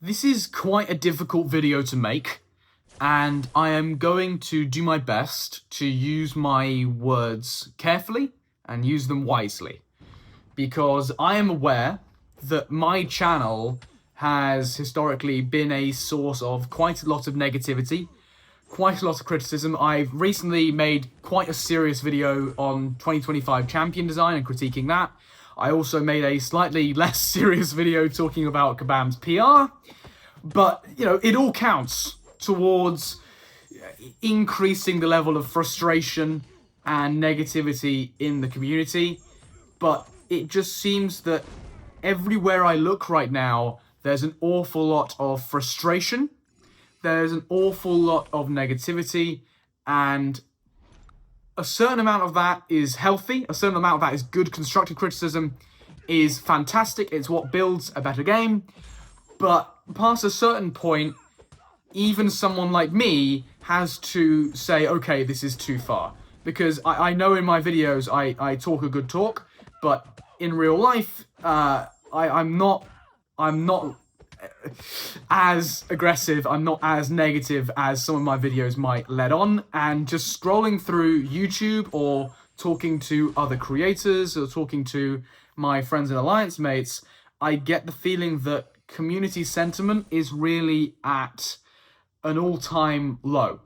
This is quite a difficult video to make, and I am going to do my best to use my words carefully and use them wisely, because I am aware that my channel has historically been a source of quite a lot of negativity, quite a lot of criticism. I've recently made quite a serious video on 2025 champion design and critiquing that. I also made a slightly less serious video talking about Kabam's PR, but, you know, it all counts towards increasing the level of frustration and negativity in the community. But it just seems that everywhere I look right now, there's an awful lot of frustration, there's an awful lot of negativity, and a certain amount of that is healthy, a certain amount of that is good constructive criticism, is fantastic, it's what builds a better game. But past a certain point, even someone like me has to say, okay, this is too far. Because I know in my videos I talk a good talk, but in real life, I'm not as aggressive, I'm not as negative as some of my videos might let on. And just scrolling through YouTube or talking to other creators or talking to my friends and alliance mates, I get the feeling that community sentiment is really at an all-time low.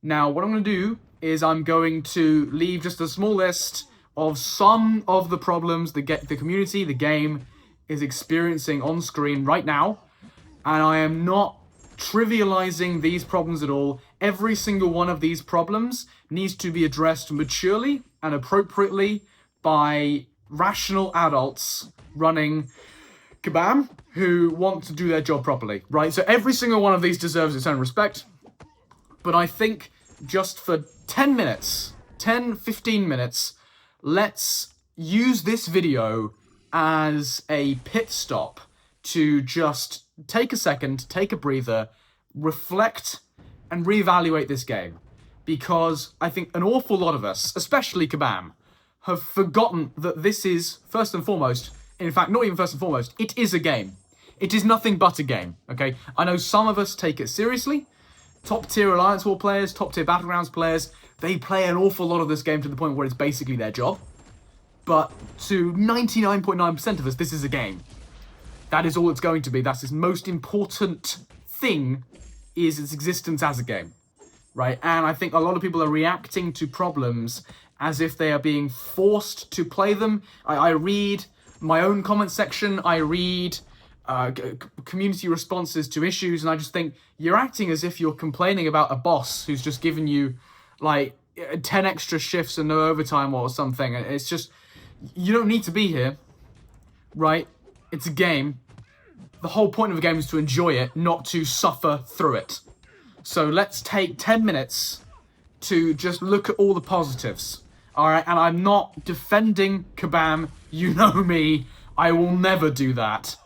Now, what I'm going to do is I'm going to leave just a small list of some of the problems the community, the game, is experiencing on screen right now, and I am not trivializing these problems at all. Every single one of these problems needs to be addressed maturely and appropriately by rational adults running Kabam who want to do their job properly, right? So every single one of these deserves its own respect, but I think just for 10 minutes, 10, 15 minutes, let's use this video as a pit stop to just take a second, take a breather, reflect, and reevaluate this game. Because I think an awful lot of us, especially Kabam, have forgotten that this is, first and foremost, in fact, not even first and foremost, it is a game. It is nothing but a game, okay? I know some of us take it seriously. Top-tier Alliance War players, top-tier Battlegrounds players, they play an awful lot of this game to the point where it's basically their job. But to 99.9% of us, this is a game. That is all it's going to be. That's its most important thing, is its existence as a game, right? And I think a lot of people are reacting to problems as if they are being forced to play them. I read my own comment section, I read community responses to issues, and I just think you're acting as if you're complaining about a boss who's just given you like 10 extra shifts and no overtime or something. It's just, you don't need to be here, right? It's a game. The whole point of a game is to enjoy it, not to suffer through it. So let's take 10 minutes to just look at all the positives. All right, and I'm not defending Kabam. You know me. I will never do that,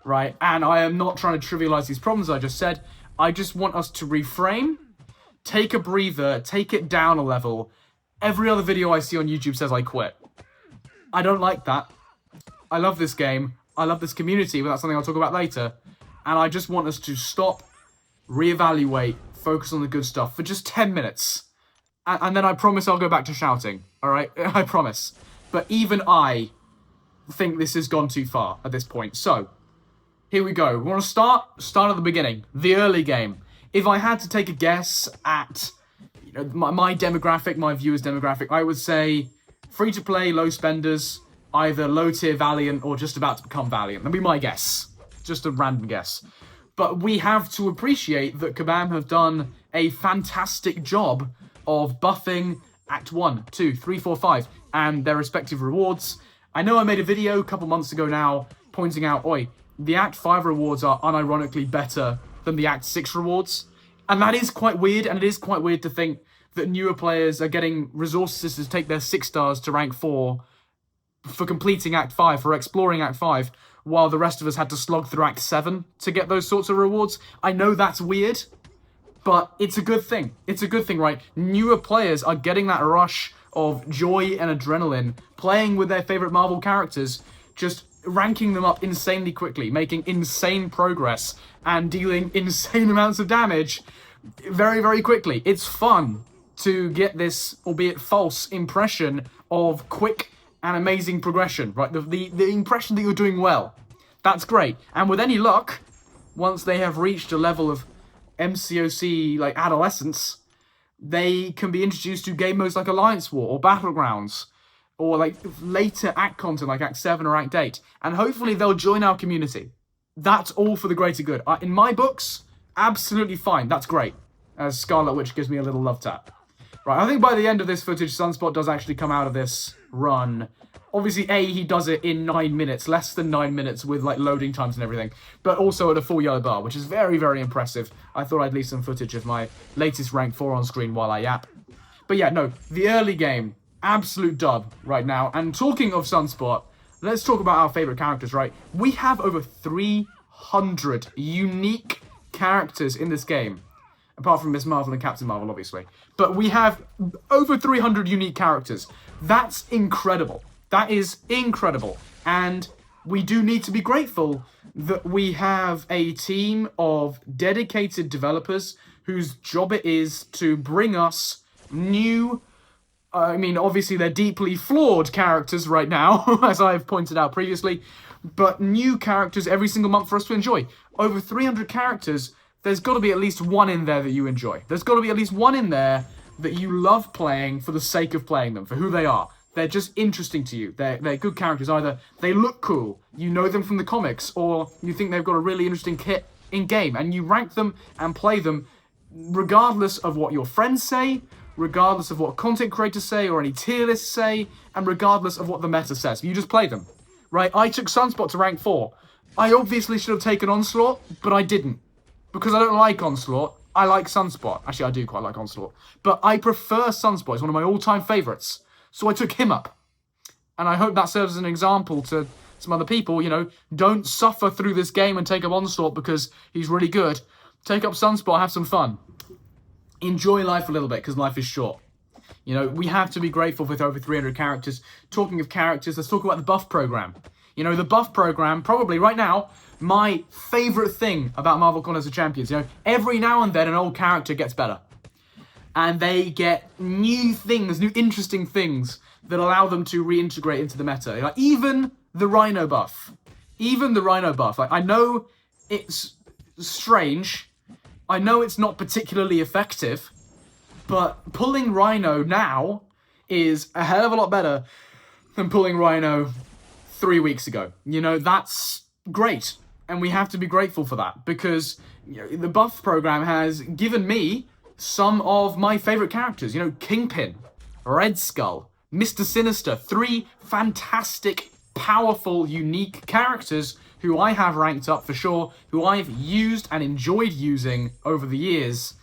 right? And I am not trying to trivialize these problems I just said. I just want us to reframe, take a breather, take it down a level. Every other video I see on YouTube says I quit. I don't like that. I love this game. I love this community, but that's something I'll talk about later. And I just want us to stop, reevaluate, focus on the good stuff for just 10 minutes. And then I promise I'll go back to shouting, all right? I promise. But even I think this has gone too far at this point. So, here we go. We want to start at the beginning, the early game. If I had to take a guess at my demographic, my viewers' demographic, I would say free-to-play, low spenders, either low-tier Valiant or just about to become Valiant. That'd be my guess. Just a random guess. But we have to appreciate that Kabam have done a fantastic job of buffing Act 1, 2, 3, 4, 5, and their respective rewards. I know I made a video a couple months ago now pointing out, the Act 5 rewards are unironically better than the Act 6 rewards. And that is quite weird, and it is quite weird to think that newer players are getting resources to take their 6 stars to rank 4 for completing Act 5, for exploring Act 5, while the rest of us had to slog through Act 7 to get those sorts of rewards. I know that's weird, but it's a good thing. It's a good thing, right? Newer players are getting that rush of joy and adrenaline, playing with their favorite Marvel characters, just ranking them up insanely quickly, making insane progress, and dealing insane amounts of damage very, very quickly. It's fun to get this, albeit false, impression of quick and amazing progression, right? The impression that you're doing well. That's great. And with any luck, once they have reached a level of MCOC, like, adolescence, they can be introduced to game modes like Alliance War or Battlegrounds, or like later act content like Act 7 or Act 8. And hopefully they'll join our community. That's all for the greater good. In my books, absolutely fine. That's great. As Scarlet Witch gives me a little love tap. Right, I think by the end of this footage, Sunspot does actually come out of this run. Obviously, he does it in 9 minutes, less than 9 minutes with like loading times and everything, but also at a full yellow bar, which is very, very impressive. I thought I'd leave some footage of my latest rank 4 on screen while I yap. But yeah, no, the early game, absolute dub right now. And talking of Sunspot, let's talk about our favorite characters, right? We have over 300 unique characters in this game. Apart from Miss Marvel and Captain Marvel, obviously. But we have over 300 unique characters. That's incredible. That is incredible. And we do need to be grateful that we have a team of dedicated developers whose job it is to bring us new, I mean, obviously they're deeply flawed characters right now, as I've pointed out previously, but new characters every single month for us to enjoy. Over 300 characters. There's got to be at least one in there that you enjoy. There's got to be at least one in there that you love playing for the sake of playing them, for who they are. They're just interesting to you. They're good characters. Either they look cool, you know them from the comics, or you think they've got a really interesting kit in-game, and you rank them and play them regardless of what your friends say, regardless of what content creators say or any tier lists say, and regardless of what the meta says. You just play them, right? I took Sunspot to rank 4. I obviously should have taken Onslaught, but I didn't. Because I don't like Onslaught, I like Sunspot. Actually, I do quite like Onslaught. But I prefer Sunspot. It's one of my all-time favourites. So I took him up. And I hope that serves as an example to some other people. You know, don't suffer through this game and take up Onslaught because he's really good. Take up Sunspot, have some fun. Enjoy life a little bit, because life is short. You know, we have to be grateful with over 300 characters. Talking of characters, let's talk about the buff program. You know, the buff program, probably right now, my favourite thing about Marvel Contest of Champions. You know, every now and then an old character gets better. And they get new things, new interesting things that allow them to reintegrate into the meta. Like, even the Rhino buff. Even the Rhino buff. Like, I know it's strange. I know it's not particularly effective. But pulling Rhino now is a hell of a lot better than pulling Rhino 3 weeks ago. You know, that's great. And we have to be grateful for that, because you know, the buff program has given me some of my favourite characters. You know, Kingpin, Red Skull, Mr. Sinister. 3 fantastic, powerful, unique characters who I have ranked up for sure, who I've used and enjoyed using over the years.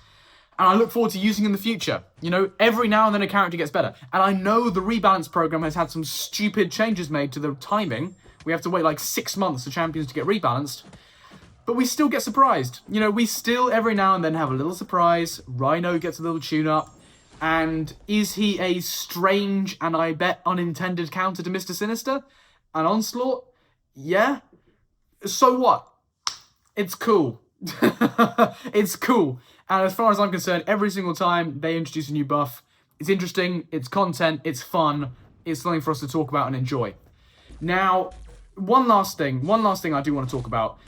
And I look forward to using in the future. You know, every now and then a character gets better. And I know the rebalance program has had some stupid changes made to the timing. We have to wait like 6 months for champions to get rebalanced. But we still get surprised. You know, we still every now and then have a little surprise. Rhino gets a little tune-up. And is he a strange and I bet unintended counter to Mr. Sinister? An Onslaught? Yeah. So what? It's cool. It's cool. And as far as I'm concerned, every single time they introduce a new buff, it's interesting, it's content, it's fun, it's something for us to talk about and enjoy. Now, one last thing I do want to talk about,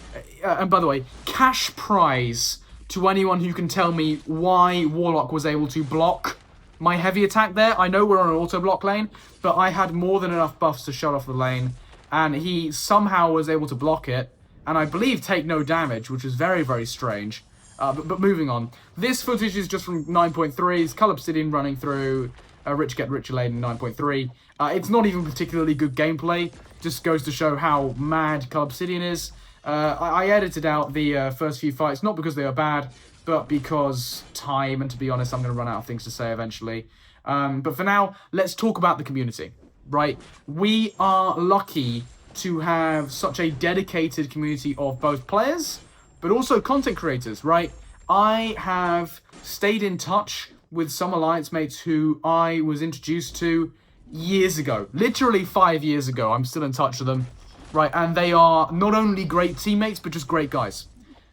and by the way, cash prize to anyone who can tell me why Warlock was able to block my heavy attack there. I know we're on an auto block lane, but I had more than enough buffs to shut off the lane, and he somehow was able to block it, and I believe take no damage, which is very, very strange. But moving on. This footage is just from 9.3. It's Cull Obsidian running through Rich Get Richer Lane 9.3. It's not even particularly good gameplay. Just goes to show how mad Cull Obsidian is. I edited out the first few fights, not because they are bad, but because time, and to be honest, I'm going to run out of things to say eventually. But for now, let's talk about the community, right? We are lucky to have such a dedicated community of both players, but also content creators, right? I have stayed in touch with some Alliance mates who I was introduced to years ago. Literally 5 years ago, I'm still in touch with them. right? And they are not only great teammates, but just great guys.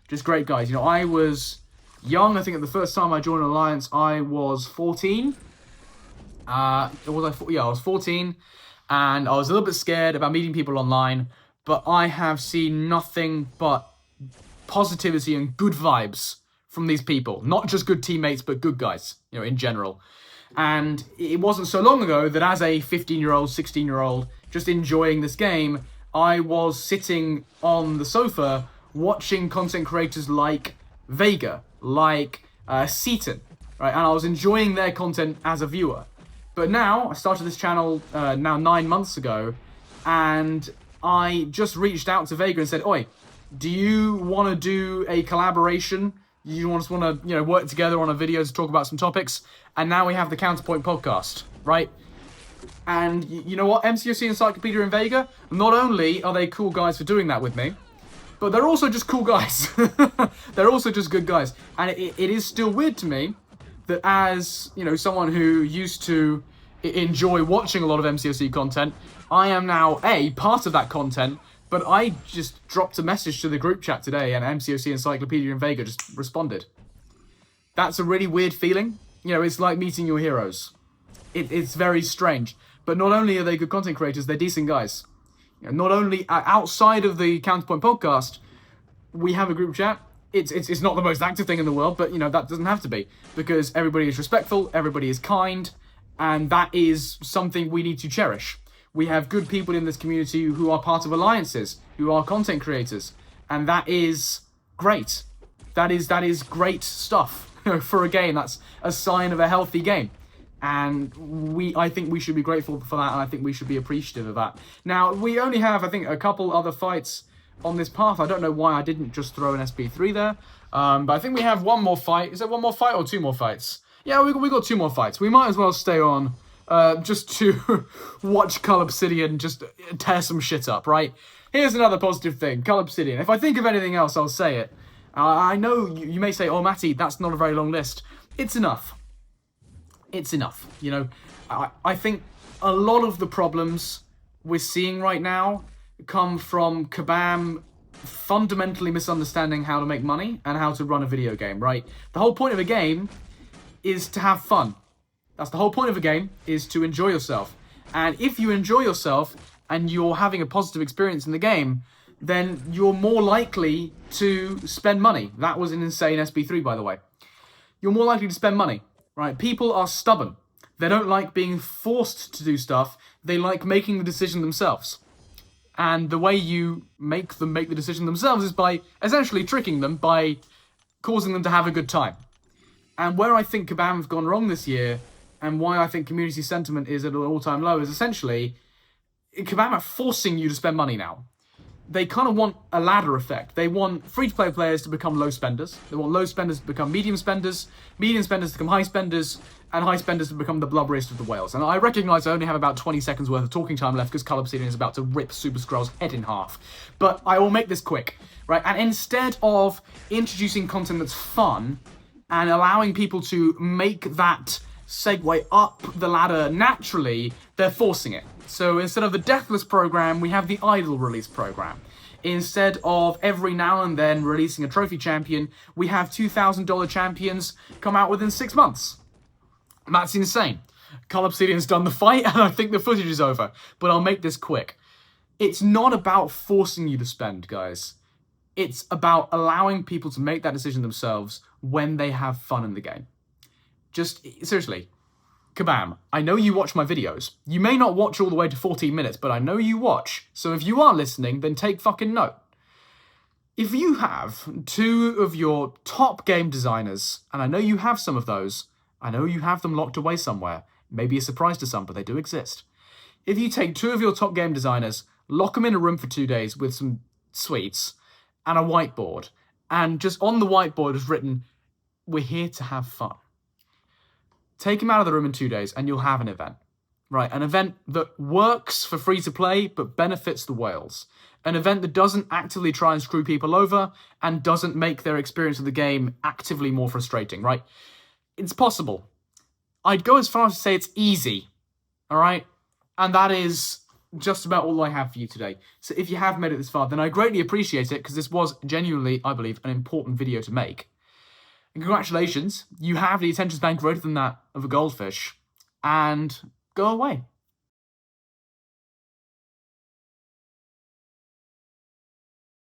Just great guys. You know, I was young. I think at the first time I joined Alliance, I was 14. Yeah, I was 14, and I was a little bit scared about meeting people online, but I have seen nothing but positivity and good vibes from these people. Not just good teammates, but good guys, you know, in general. And it wasn't so long ago that as a 15-year-old, 16-year-old, just enjoying this game, I was sitting on the sofa watching content creators like Vega, like Seaton, right? And I was enjoying their content as a viewer. But now, I started this channel now 9 months ago, and I just reached out to Vega and said, "Oi, do you want to do a collaboration? You just want to, you know, work together on a video to talk about some topics?" And now we have the Counterpoint podcast, right? And you know what? MCOC, Encyclopedia, and Vega, not only are they cool guys for doing that with me, but they're also just cool guys. They're also just good guys. And it is still weird to me that as, you know, someone who used to enjoy watching a lot of MCOC content, I am now, part of that content, but I just dropped a message to the group chat today and MCOC, Encyclopedia, and Vega just responded. That's a really weird feeling. You know, it's like meeting your heroes. It's very strange. But not only are they good content creators, they're decent guys. You know, not only outside of the Counterpoint podcast, we have a group chat. It's not the most active thing in the world, but, you know, that doesn't have to be, because everybody is respectful, everybody is kind, and that is something we need to cherish. We have good people in this community who are part of alliances, who are content creators, and that is great. That is great stuff for a game. That's a sign of a healthy game. And I think we should be grateful for that, and I think we should be appreciative of that. Now, we only have, I think, a couple other fights on this path. I don't know why I didn't just throw an SB3 there, but I think we have one more fight. Is there one more fight or two more fights? Yeah, we got two more fights. We might as well stay on just to watch Cull Obsidian just tear some shit up, right? Here's another positive thing, Cull Obsidian. If I think of anything else, I'll say it. I know you may say, "Oh, Matty, that's not a very long list." It's enough. It's enough. You know, I think a lot of the problems we're seeing right now come from Kabam fundamentally misunderstanding how to make money and how to run a video game, right? The whole point of a game is to have fun. That's the whole point of a game, is to enjoy yourself. And if you enjoy yourself and you're having a positive experience in the game, then you're more likely to spend money. That was an insane SB3, by the way. You're more likely to spend money, right? People are stubborn. They don't like being forced to do stuff. They like making the decision themselves. And the way you make them make the decision themselves is by essentially tricking them, by causing them to have a good time. And where I think Kabam have gone wrong this year, and why I think community sentiment is at an all-time low, is essentially Kabam are forcing you to spend money now. They kind of want a ladder effect. They want free-to-play players to become low spenders. They want low spenders to become medium spenders to become high spenders, and high spenders to become the blubberiest of the whales. And I recognise I only have about 20 seconds worth of talking time left because Cull Obsidian is about to rip Super Skrull's head in half. But I will make this quick, right? And instead of introducing content that's fun and allowing people to make that segue up the ladder naturally, they're forcing it. So instead of the Deathless program, we have the Idle release program. Instead of every now and then releasing a trophy champion, we have $2,000 champions come out within 6 months. That's insane. Cull Obsidian's done the fight, and I think the footage is over. But I'll make this quick. It's not about forcing you to spend, guys. It's about allowing people to make that decision themselves when they have fun in the game. Just, seriously, Kabam, I know you watch my videos. You may not watch all the way to 14 minutes, but I know you watch. So if you are listening, then take fucking note. If you have two of your top game designers, and I know you have some of those, I know you have them locked away somewhere. Maybe a surprise to some, but they do exist. If you take two of your top game designers, lock them in a room for 2 days with some sweets and a whiteboard, and just on the whiteboard is written, "We're here to have fun." Take him out of the room in 2 days and you'll have an event, right? An event that works for free to play but benefits the whales. An event that doesn't actively try and screw people over and doesn't make their experience of the game actively more frustrating, right? It's possible. I'd go as far as to say it's easy, all right? And that is just about all I have for you today. So if you have made it this far, then I greatly appreciate it, because this was genuinely, I believe, an important video to make. And congratulations, you have the attention span greater than that of a goldfish. And go away.